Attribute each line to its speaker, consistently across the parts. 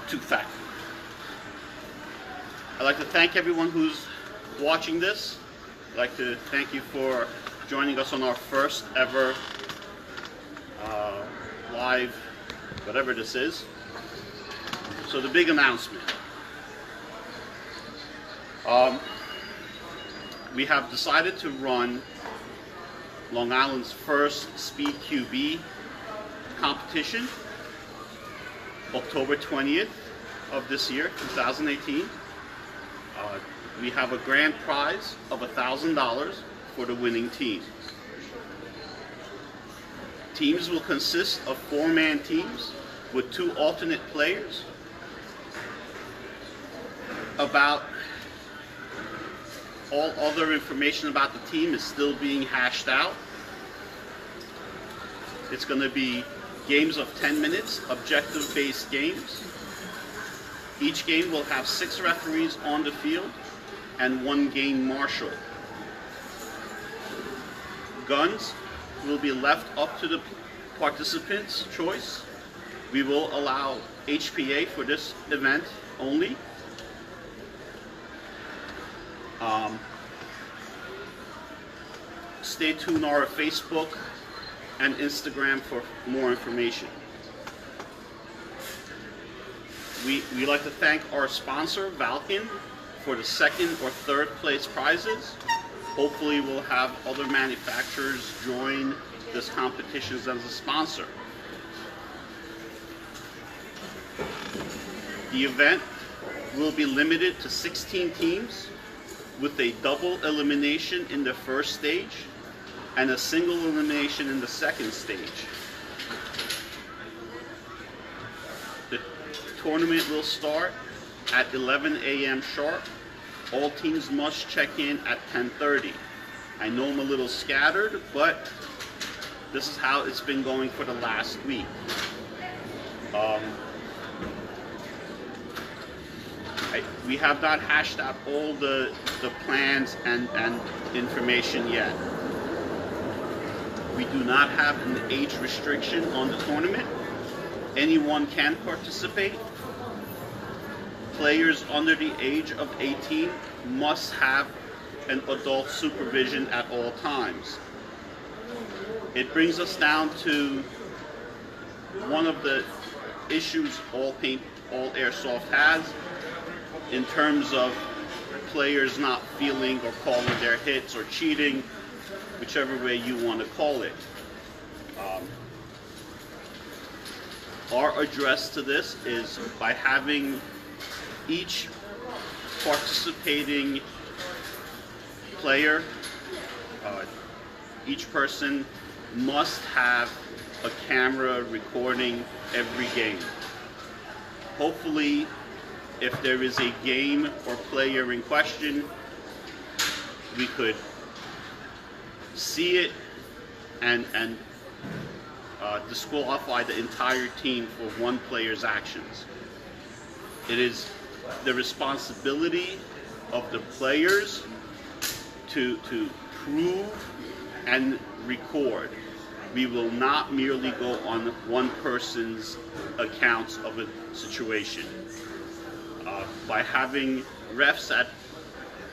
Speaker 1: Tactical. I'd like to thank everyone who's watching this. I'd like to thank you for joining us on our first ever live, whatever this is. So the big announcement. We have decided to run Long Island's first Speed QB competition, October 20th of this year, 2018. We have a grand prize of $1,000 for the winning team. Teams will consist of 4-man teams with 2 alternate players. About all other information about the team is still being hashed out. It's going to be games of 10 minutes, objective-based games. Each game will have 6 referees on the field and 1 game marshal. Guns will be left up to the participants' choice. We will allow HPA for this event only. Stay tuned on our Facebook and Instagram for more information. We like to thank our sponsor, Valken, for the 2nd or 3rd place prizes. Hopefully we'll have other manufacturers join this competition as a sponsor. The event will be limited to 16 teams with a double elimination in the first stage and a single elimination in the second stage. The tournament will start at 11 a.m. sharp. All teams must check in at 10:30. I know I'm a little scattered, but this is how it's been going for the last week. We have not hashed out all the plans and information yet. We do not have an age restriction on the tournament. Anyone can participate. Players under the age of 18 must have an adult supervision at all times. It brings us down to one of the issues all Airsoft has in terms of players not feeling or calling their hits or cheating, whichever way you want to call it. Our address to this is by having each participating player, each person must have a camera recording every game. Hopefully, if there is a game or player in question, we could see it and disqualify the entire team for one player's actions. It is the responsibility of the players to prove and record. We will not merely go on one person's accounts of a situation. By having refs at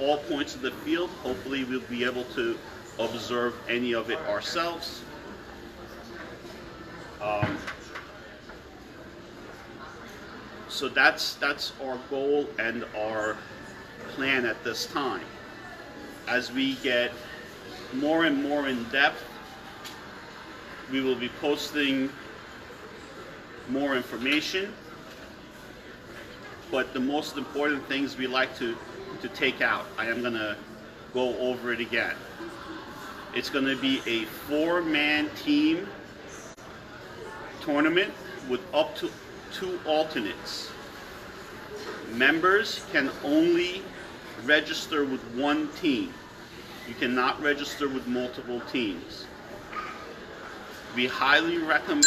Speaker 1: all points of the field, hopefully we'll be able to observe any of it ourselves. So that's our goal and our plan at this time. As we get more and more in depth, we will be posting more information. But the most important things we like to take out, I am going to go over it again. It's going to be a 4-man team tournament with up to 2 alternates. Members can only register with 1 team. You cannot register with multiple teams. We highly recommend...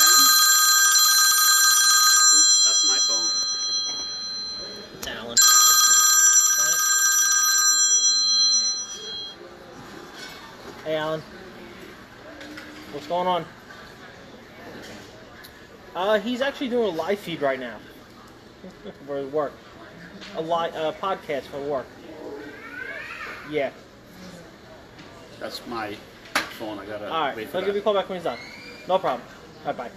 Speaker 1: Oops, that's my phone.
Speaker 2: It's Alan. Hey, Alan. What's going on? He's actually doing a live feed right now. For work. A podcast for work. Yeah.
Speaker 1: That's my phone. I gotta
Speaker 2: Alright,
Speaker 1: wait for
Speaker 2: I'll
Speaker 1: that.
Speaker 2: give you a call back when he's done. No problem. Alright, bye.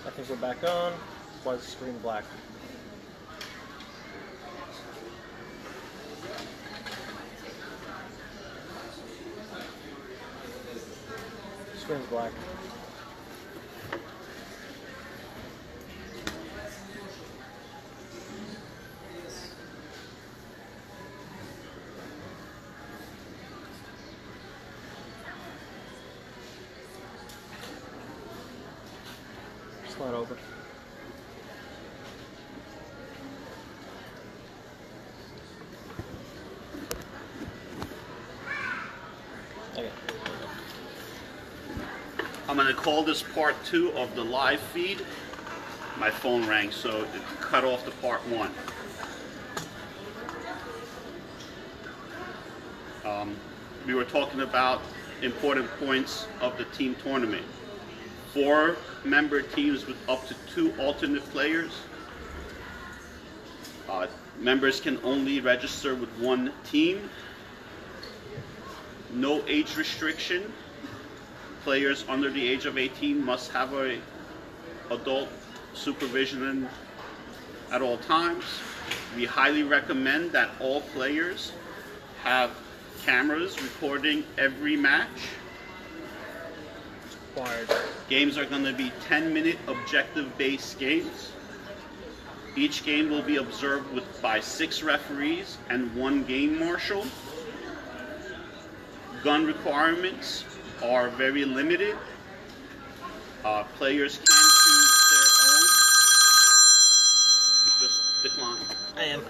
Speaker 2: I think we're back on. Why is the screen black? Screen's black. Slide over. Okay.
Speaker 1: I'm going to call this part 2 of the live feed. My phone rang, so it cut off the part 1. We were talking about important points of the team tournament. 4-member teams with up to 2 alternate players. Members can only register with 1 team. No age restriction. Players under the age of 18 must have a adult supervision at all times. We highly recommend that all players have cameras recording every match.
Speaker 2: Required.
Speaker 1: Games are going to be 10-minute objective-based games. Each game will be observed by 6 referees and 1 game marshal. Gun requirements are very limited. Players can choose their own. Just decline.
Speaker 2: I am.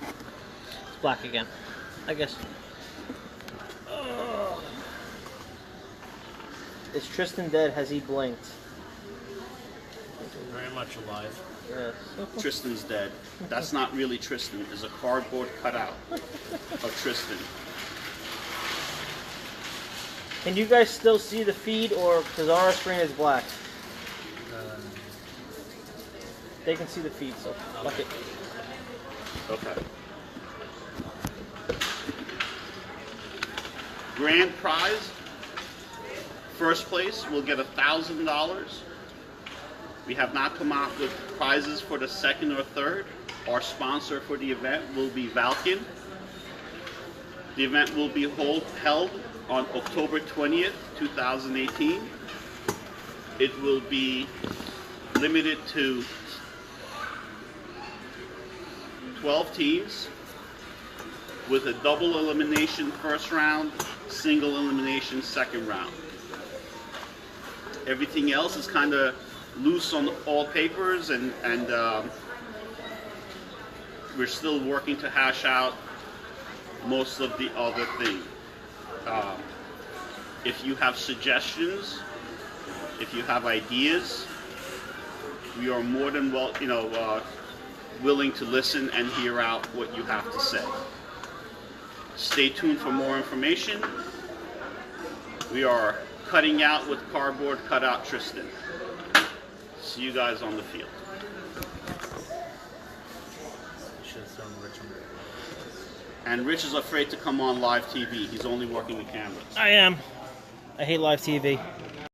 Speaker 2: It's black again. I guess. Is Tristan dead? Has he blinked?
Speaker 3: Very much alive.
Speaker 2: Yes.
Speaker 1: Tristan's dead. That's not really Tristan. It's a cardboard cutout of Tristan.
Speaker 2: Can you guys still see the feed, or because our screen is black? They can see the feed, so fuck it.
Speaker 1: Okay. Grand prize. First place will get $1,000. We have not come out with prizes for the second or third. Our sponsor for the event will be Valken. The event will be held on October 20th, 2018. It will be limited to 12 teams with a double elimination first round, single elimination second round. Everything else is kind of loose on all papers, and we're still working to hash out most of the other things. If you have suggestions, if you have ideas, we are more than willing to listen and hear out what you have to say. Stay tuned for more information. We are cutting out with cardboard cutout Tristan. See you guys on the field.
Speaker 3: Should have thrown Rich on there.
Speaker 1: And Rich is afraid to come on live TV. He's only working the cameras.
Speaker 2: I am. I hate live TV.